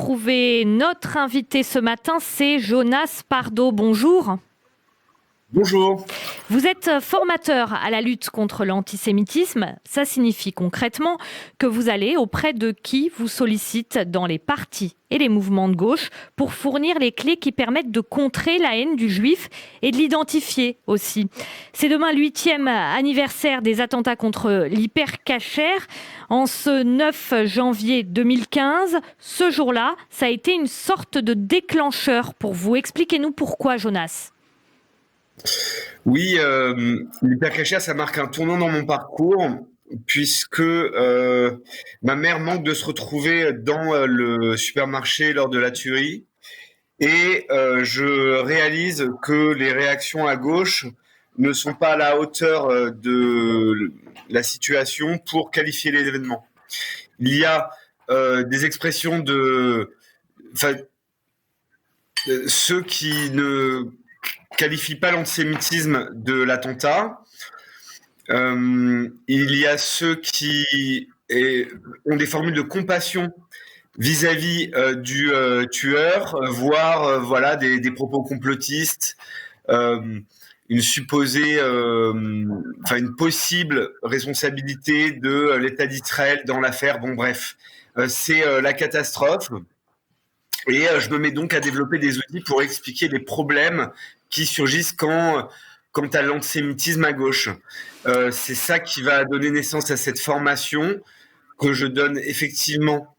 retrouver notre invité ce matin, c'est Jonas Pardo. Bonjour. Bonjour. Vous êtes formateur à la lutte contre l'antisémitisme. Ça signifie concrètement que vous allez auprès de qui vous sollicite dans les partis et les mouvements de gauche pour fournir les clés qui permettent de contrer la haine du juif et de l'identifier aussi. C'est demain le 8e anniversaire des attentats contre l'Hyper Cacher. En ce 9 janvier 2015, ce jour-là, ça a été une sorte de déclencheur pour vous. Expliquez-nous pourquoi, Jonas. Oui, l'Hyper Cacher, ça marque un tournant dans mon parcours puisque ma mère manque de se retrouver dans le supermarché lors de la tuerie et je réalise que les réactions à gauche ne sont pas à la hauteur de la situation pour qualifier les événements. Il y a des expressions ceux qui ne qualifie pas l'antisémitisme de l'attentat. Il y a ceux qui ont des formules de compassion vis-à-vis du tueur, voire des propos complotistes, une supposée, une possible responsabilité de l'État d'Israël dans l'affaire. Bon, bref, c'est la catastrophe. Et je me mets donc à développer des outils pour expliquer les problèmes qui surgissent quant à l'antisémitisme à gauche. C'est ça qui va donner naissance à cette formation que je donne effectivement,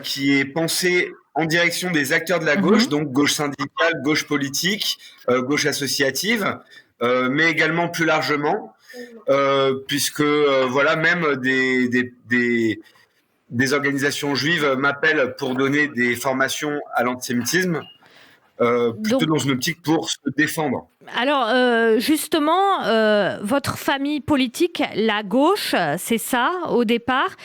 qui est pensée en direction des acteurs de la gauche, donc gauche syndicale, gauche politique, gauche associative, mais également plus largement, puisque même des organisations juives m'appellent pour donner des formations à l'antisémitisme, plutôt dans une optique pour se défendre. Alors, justement, votre famille politique, la gauche, c'est ça, au départ.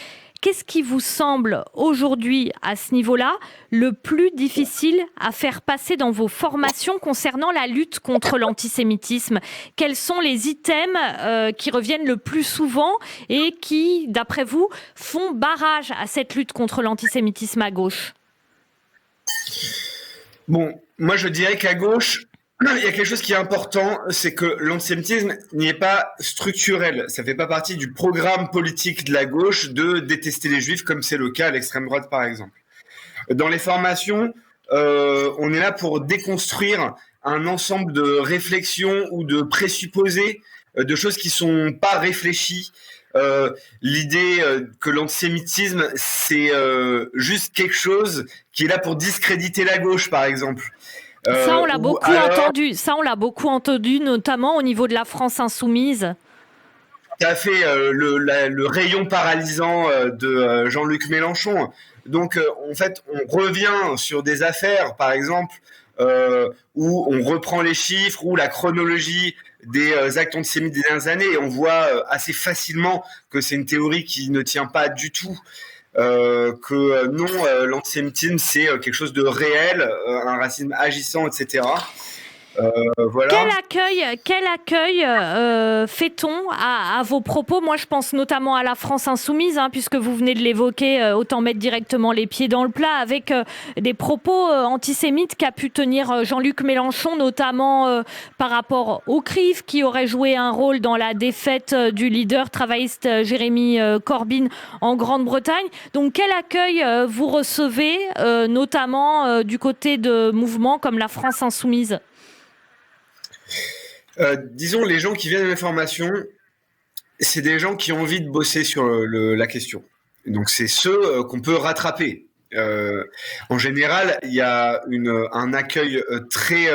Qu'est-ce qui vous semble aujourd'hui, à ce niveau-là, le plus difficile à faire passer dans vos formations concernant la lutte contre l'antisémitisme ? Quels sont les items qui reviennent le plus souvent et qui, d'après vous, font barrage à cette lutte contre l'antisémitisme à gauche ? Bon, moi je dirais qu'à gauche, il y a quelque chose qui est important, c'est que l'antisémitisme n'est pas structurel. Ça ne fait pas partie du programme politique de la gauche de détester les juifs, comme c'est le cas à l'extrême droite, par exemple. Dans les formations, on est là pour déconstruire un ensemble de réflexions ou de présupposés, de choses qui ne sont pas réfléchies. L'idée que l'antisémitisme, c'est juste quelque chose qui est là pour discréditer la gauche, par exemple. Ça, on l'a beaucoup entendu. Ça, on l'a beaucoup entendu, notamment au niveau de la France insoumise. Tout à fait, le rayon paralysant de Jean-Luc Mélenchon. Donc, en fait, on revient sur des affaires, par exemple, où on reprend les chiffres ou la chronologie des actes antisémites des dernières années et on voit assez facilement que c'est une théorie qui ne tient pas du tout. Que non, l'antisémitisme c'est quelque chose de réel, un racisme agissant, etc. Voilà. Quel accueil fait-on à vos propos ? Moi, je pense notamment à la France insoumise, puisque vous venez de l'évoquer, autant mettre directement les pieds dans le plat, avec des propos antisémites qu'a pu tenir Jean-Luc Mélenchon, notamment par rapport au CRIF, qui aurait joué un rôle dans la défaite du leader travailliste Jérémy Corbyn en Grande-Bretagne. Donc, quel accueil vous recevez, notamment du côté de mouvements comme la France insoumise ? Disons, les gens qui viennent à la formation, c'est des gens qui ont envie de bosser sur la question. Donc, c'est ceux qu'on peut rattraper. En général, il y a un accueil très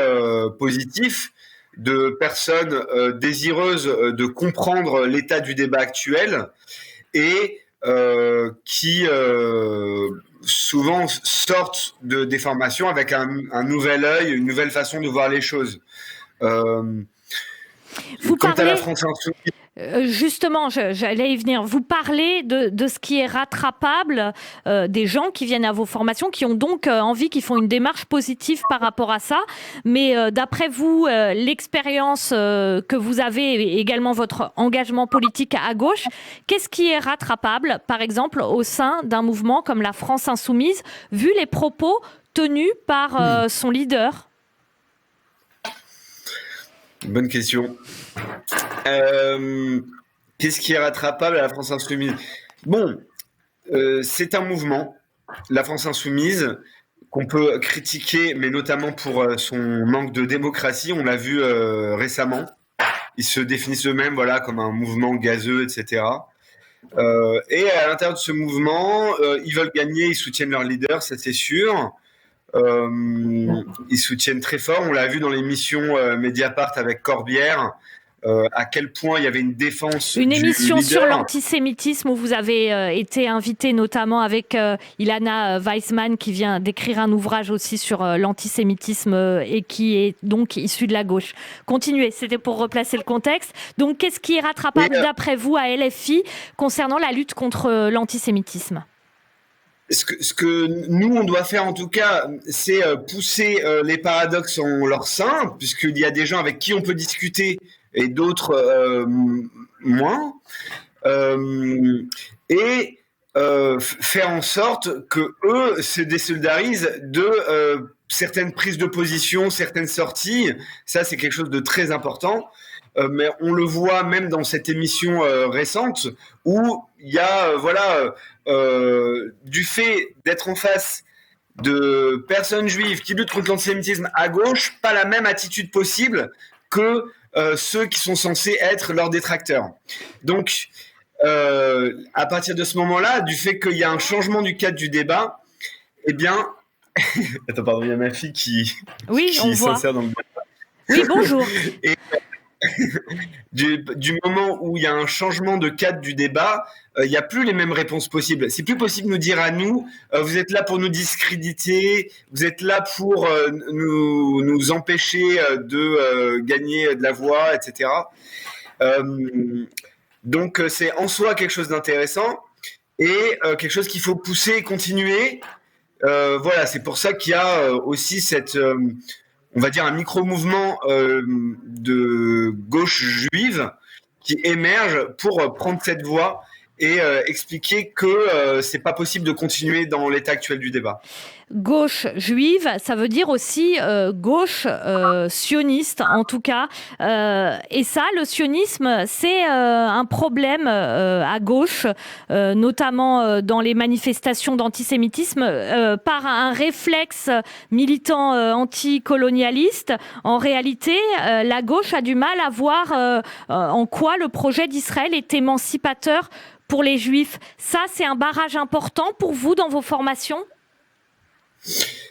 positif de personnes désireuses de comprendre l'état du débat actuel et qui souvent sortent des formations avec un nouvel œil, une nouvelle façon de voir les choses. Quant à la France insoumise, Justement, j'allais y venir. Vous parlez de ce qui est rattrapable, des gens qui viennent à vos formations, qui ont donc envie, qui font une démarche positive par rapport à ça. Mais d'après vous, l'expérience que vous avez et également votre engagement politique à gauche, qu'est-ce qui est rattrapable, par exemple, au sein d'un mouvement comme la France Insoumise, vu les propos tenus par son leader ? Bonne question. Qu'est-ce qui est rattrapable à la France Insoumise ? Bon, c'est un mouvement, la France Insoumise, qu'on peut critiquer, mais notamment pour son manque de démocratie. On l'a vu récemment. Ils se définissent eux-mêmes, voilà, comme un mouvement gazeux, etc. Et à l'intérieur de ce mouvement, ils veulent gagner, ils soutiennent leur leader, ça c'est sûr. Ils soutiennent très fort. On l'a vu dans l'émission Mediapart avec Corbière, à quel point il y avait une défense Une du émission leader. sur l'antisémitisme où vous avez été invité notamment avec Ilana Weissman qui vient d'écrire un ouvrage aussi sur l'antisémitisme et qui est donc issu de la gauche. Continuez, c'était pour replacer le contexte. Donc qu'est-ce qui est rattrapable d'après vous à LFI concernant la lutte contre l'antisémitisme ? Ce que nous, on doit faire en tout cas, c'est pousser les paradoxes en leur sein, puisqu'il y a des gens avec qui on peut discuter et d'autres moins, et faire en sorte que eux se désolidarisent de certaines prises de position, certaines sorties. Ça, c'est quelque chose de très important. Mais on le voit même dans cette émission récente où il y a du fait d'être en face de personnes juives qui luttent contre l'antisémitisme à gauche, pas la même attitude possible que ceux qui sont censés être leurs détracteurs. Donc, à partir de ce moment-là, du fait qu'il y a un changement du cadre du débat, eh bien... Attends, pardon, il y a ma fille qui s'insère dans le débat. Oui, bonjour. Et, du moment où il y a un changement de cadre du débat, il n'y a plus les mêmes réponses possibles. C'est plus possible de nous dire à nous, vous êtes là pour nous discréditer, vous êtes là pour nous empêcher de gagner de la voix, etc. Donc c'est en soi quelque chose d'intéressant et quelque chose qu'il faut pousser et continuer. Voilà, c'est pour ça qu'il y a aussi cette... on va dire un micro-mouvement de gauche juive qui émerge pour prendre cette voie et expliquer que c'est pas possible de continuer dans l'état actuel du débat. Gauche juive, ça veut dire aussi gauche sioniste, en tout cas. Et ça, le sionisme, c'est un problème à gauche, notamment dans les manifestations d'antisémitisme, par un réflexe militant anticolonialiste. En réalité, la gauche a du mal à voir en quoi le projet d'Israël est émancipateur pour les Juifs. Ça, c'est un barrage important pour vous dans vos formations ?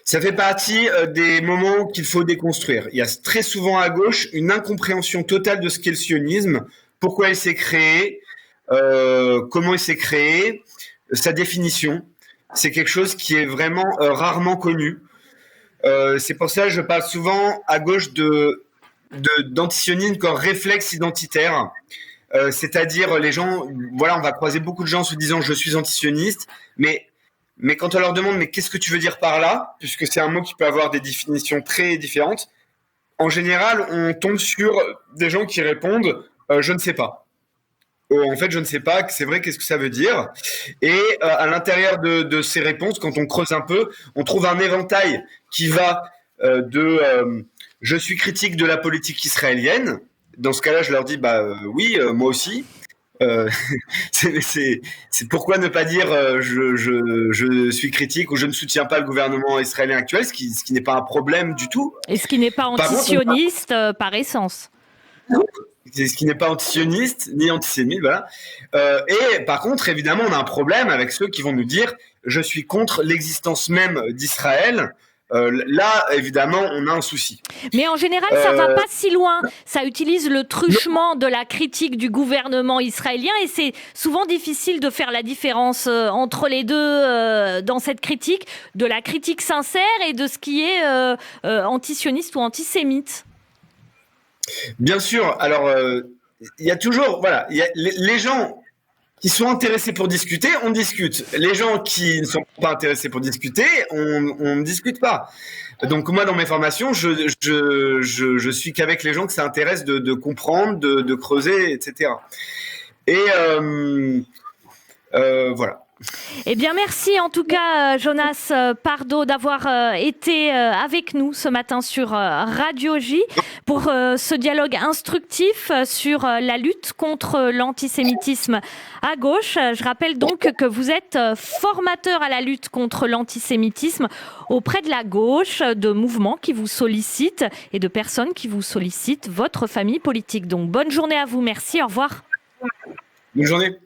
Ça fait partie des moments qu'il faut déconstruire. Il y a très souvent à gauche une incompréhension totale de ce qu'est le sionisme, pourquoi il s'est créé, comment il s'est créé, sa définition. C'est quelque chose qui est vraiment rarement connu. C'est pour ça que je parle souvent à gauche d'antisionisme comme réflexe identitaire. C'est-à-dire les gens, voilà, on va croiser beaucoup de gens se disant je suis antisioniste, mais quand on leur demande mais qu'est-ce que tu veux dire par là, puisque c'est un mot qui peut avoir des définitions très différentes, en général on tombe sur des gens qui répondent je ne sais pas. En fait je ne sais pas, c'est vrai, qu'est-ce que ça veut dire ? Et à l'intérieur de ces réponses, quand on creuse un peu, on trouve un éventail qui va je suis critique de la politique israélienne. Dans ce cas-là, je leur dis oui, moi aussi. C'est pourquoi ne pas dire je suis critique ou je ne soutiens pas le gouvernement israélien actuel, ce qui n'est pas un problème du tout. Et ce qui n'est pas antisioniste par essence. C'est ce qui n'est pas antisioniste ni antisémite, voilà. Et par contre, évidemment, on a un problème avec ceux qui vont nous dire je suis contre l'existence même d'Israël. Là, évidemment, on a un souci. Mais en général, ça va pas si loin. Ça utilise le truchement de la critique du gouvernement israélien et c'est souvent difficile de faire la différence entre les deux dans cette critique, de la critique sincère et de ce qui est antisioniste ou antisémite. Bien sûr. Alors, il y a toujours, voilà, les gens qui sont intéressés pour discuter, on discute. Les gens qui ne sont pas intéressés pour discuter, on ne discute pas. Donc moi, dans mes formations, je suis qu'avec les gens que ça intéresse de comprendre, de creuser, etc. Et voilà. Eh bien, merci en tout cas, Jonas Pardo, d'avoir été avec nous ce matin sur Radio J pour ce dialogue instructif sur la lutte contre l'antisémitisme à gauche. Je rappelle donc que vous êtes formateur à la lutte contre l'antisémitisme auprès de la gauche, de mouvements qui vous sollicitent et de personnes qui vous sollicitent, votre famille politique. Donc, bonne journée à vous. Merci. Au revoir. Bonne journée.